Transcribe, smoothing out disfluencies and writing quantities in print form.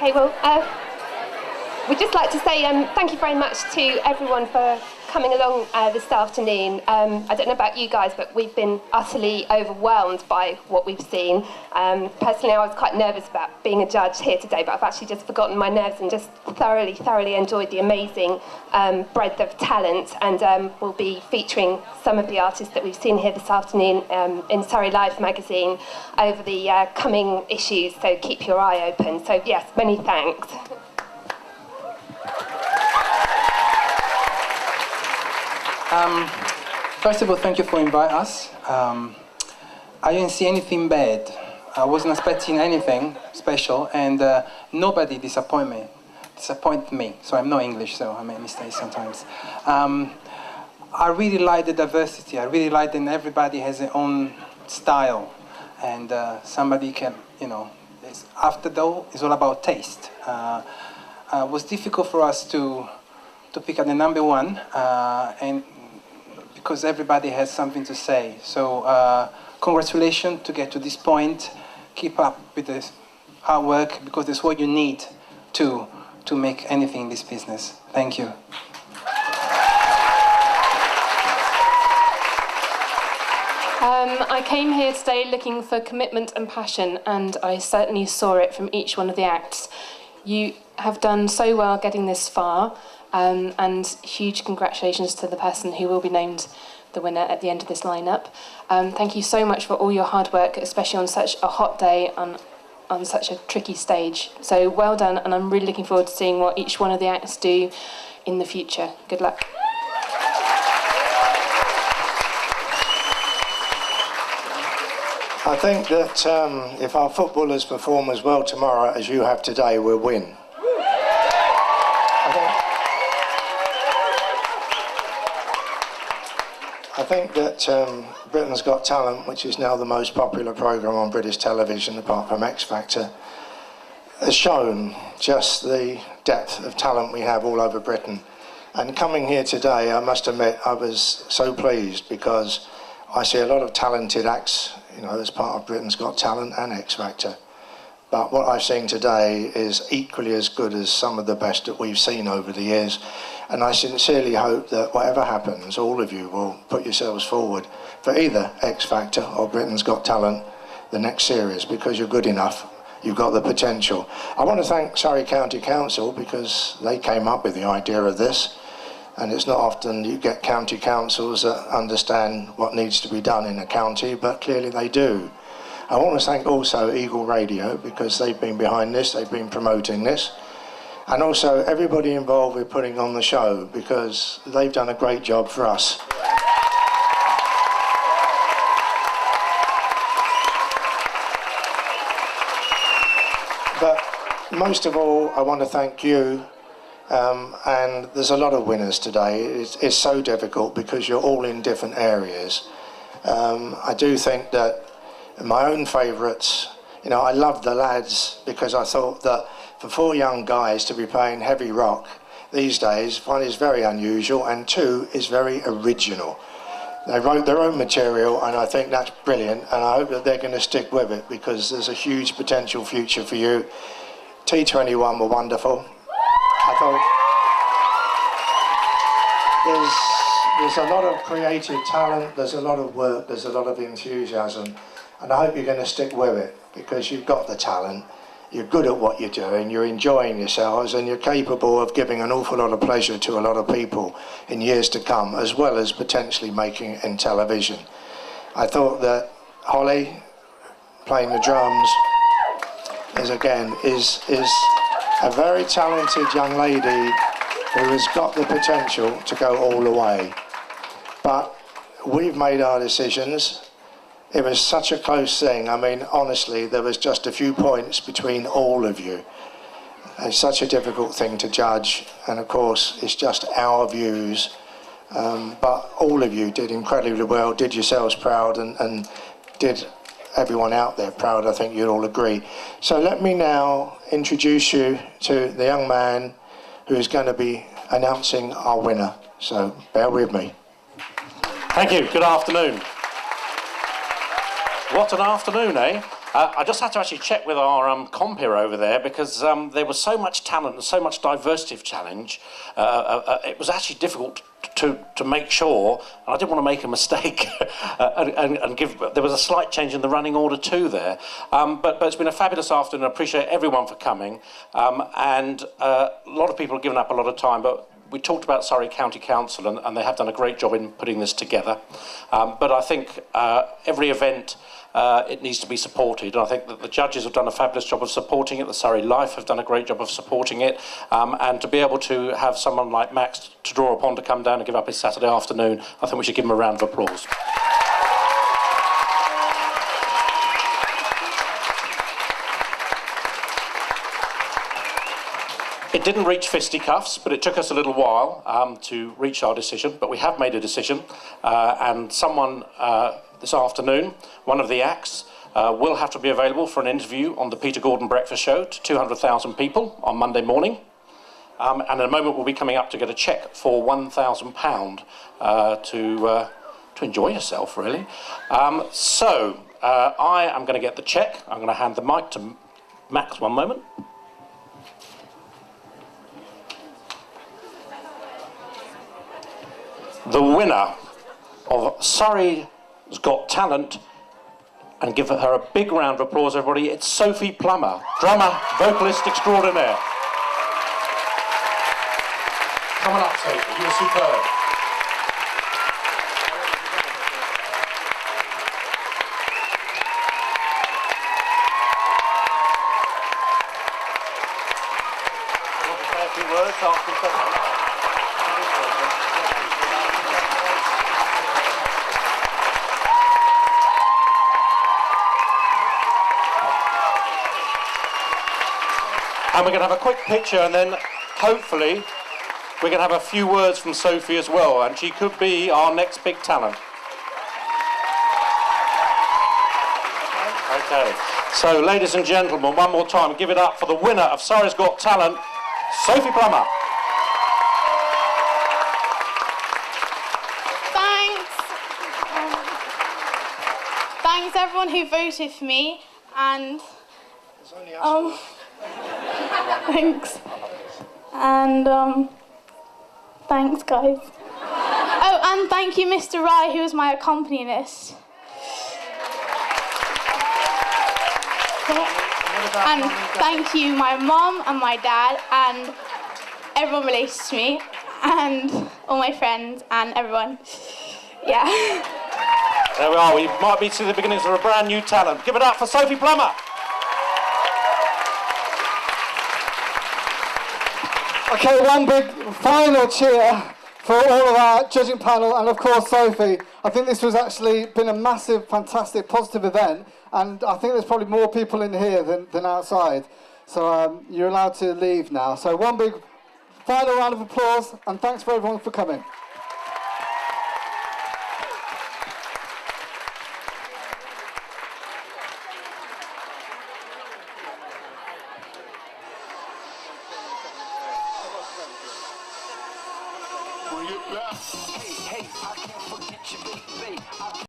Okay, well, we'd just like to say thank you very much to everyone for coming along this afternoon. I don't know about you guys, but we've been utterly overwhelmed by what we've seen. Personally, I was quite nervous about being a judge here today, but I've actually just forgotten my nerves and just thoroughly enjoyed the amazing breadth of talent. And we'll be featuring some of the artists that we've seen here this afternoon in Surrey Live magazine over the coming issues, so keep your eye open. So yes, many thanks. First of all, thank you for inviting us. I didn't see anything bad. I wasn't expecting anything special, and nobody disappointed me. So I'm not English, so I make mistakes sometimes. I really like the diversity. I really like that everybody has their own style, and somebody can, after all, it's all about taste. It was difficult for us to pick up the number one, and because everybody has something to say. So congratulations to get to this point. Keep up with the hard work, because that's what you need to make anything in this business. Thank you. I came here today looking for commitment and passion, and I certainly saw it from each one of the acts. You have done so well getting this far. And huge congratulations to the person who will be named the winner at the end of this lineup. Thank you so much for all your hard work, especially on such a hot day on such a tricky stage. So well done, and I'm really looking forward to seeing what each one of the acts do in the future. Good luck. I think that if our footballers perform as well tomorrow as you have today, we'll win. I think that Britain's Got Talent, which is now the most popular programme on British television apart from X Factor, has shown just the depth of talent we have all over Britain. And coming here today, I must admit, I was so pleased, because I see a lot of talented acts, as part of Britain's Got Talent and X Factor. But what I've seen today is equally as good as some of the best that we've seen over the years. And I sincerely hope that whatever happens, all of you will put yourselves forward for either X Factor or Britain's Got Talent, the next series, because you're good enough. You've got the potential. I want to thank Surrey County Council, because they came up with the idea of this. And it's not often you get county councils that understand what needs to be done in a county, but clearly they do. I want to thank also Eagle Radio, because they've been behind this, they've been promoting this. And also everybody involved with putting on the show, because they've done a great job for us. But most of all, I want to thank you. And there's a lot of winners today. It's so difficult because you're all in different areas. I do think that my own favourites, I love the lads, because I thought that for 4 young guys to be playing heavy rock these days, one is very unusual, and 2 is very original. They wrote their own material, and I think that's brilliant, and I hope that they're going to stick with it, because there's a huge potential future for you. T21 were wonderful. I thought there's a lot of creative talent, there's a lot of work, there's a lot of enthusiasm, and I hope you're going to stick with it, because you've got the talent, you're good at what you're doing, you're enjoying yourselves, and you're capable of giving an awful lot of pleasure to a lot of people in years to come, as well as potentially making it in television. I thought that Holly, playing the drums, is a very talented young lady who has got the potential to go all the way. But we've made our decisions. It was such a close thing. I mean, honestly, there was just a few points between all of you. It's such a difficult thing to judge, and of course, it's just our views. But all of you did incredibly well, did yourselves proud, and did everyone out there proud. I think you'd all agree. So let me now introduce you to the young man who is going to be announcing our winner. So bear with me. Thank you. Good afternoon. What an afternoon, eh? I just had to actually check with our compere over there because there was so much talent and so much diversity of challenge. It was actually difficult to make sure, and I didn't want to make a mistake and give. There was a slight change in the running order too there, but it's been a fabulous afternoon. I appreciate everyone for coming, and a lot of people have given up a lot of time, but we talked about Surrey County Council, and they have done a great job in putting this together. But I think every event, it needs to be supported. And I think that the judges have done a fabulous job of supporting it. The Surrey Life have done a great job of supporting it. And to be able to have someone like Max to draw upon to come down and give up his Saturday afternoon, I think we should give him a round of applause. It didn't reach fisticuffs, but it took us a little while to reach our decision, but we have made a decision, and someone this afternoon, one of the acts, will have to be available for an interview on the Peter Gordon Breakfast Show to 200,000 people on Monday morning, and in a moment we'll be coming up to get a cheque for £1,000 to enjoy yourself, really. So I am going to get the cheque. I'm going to hand the mic to Max, one moment. The winner of Surrey's Got Talent, and give her a big round of applause, everybody. It's Sophie Plummer, drummer, vocalist extraordinaire. Come on up, Sophie, you're superb. A few words after and we're going to have a quick picture, and then hopefully we're going to have a few words from Sophie as well, and she could be our next big talent. Okay, so ladies and gentlemen, one more time, give it up for the winner of Surrey's Got Talent, Sophie Plummer. Thanks everyone who voted for me, and thanks. And thanks guys. Oh, and thank you Mr. Rye, who was my accompanist. And thank you my mum and my dad and everyone related to me and all my friends and everyone. Yeah. There we are. We might be to the beginnings of a brand new talent. Give it up for Sophie Plummer. Okay, one big final cheer for all of our judging panel and of course Sophie. I think this has actually been a massive, fantastic, positive event, and I think there's probably more people in here than outside. So you're allowed to leave now. So one big final round of applause, and thanks for everyone for coming. Hey, I can't forget you, baby.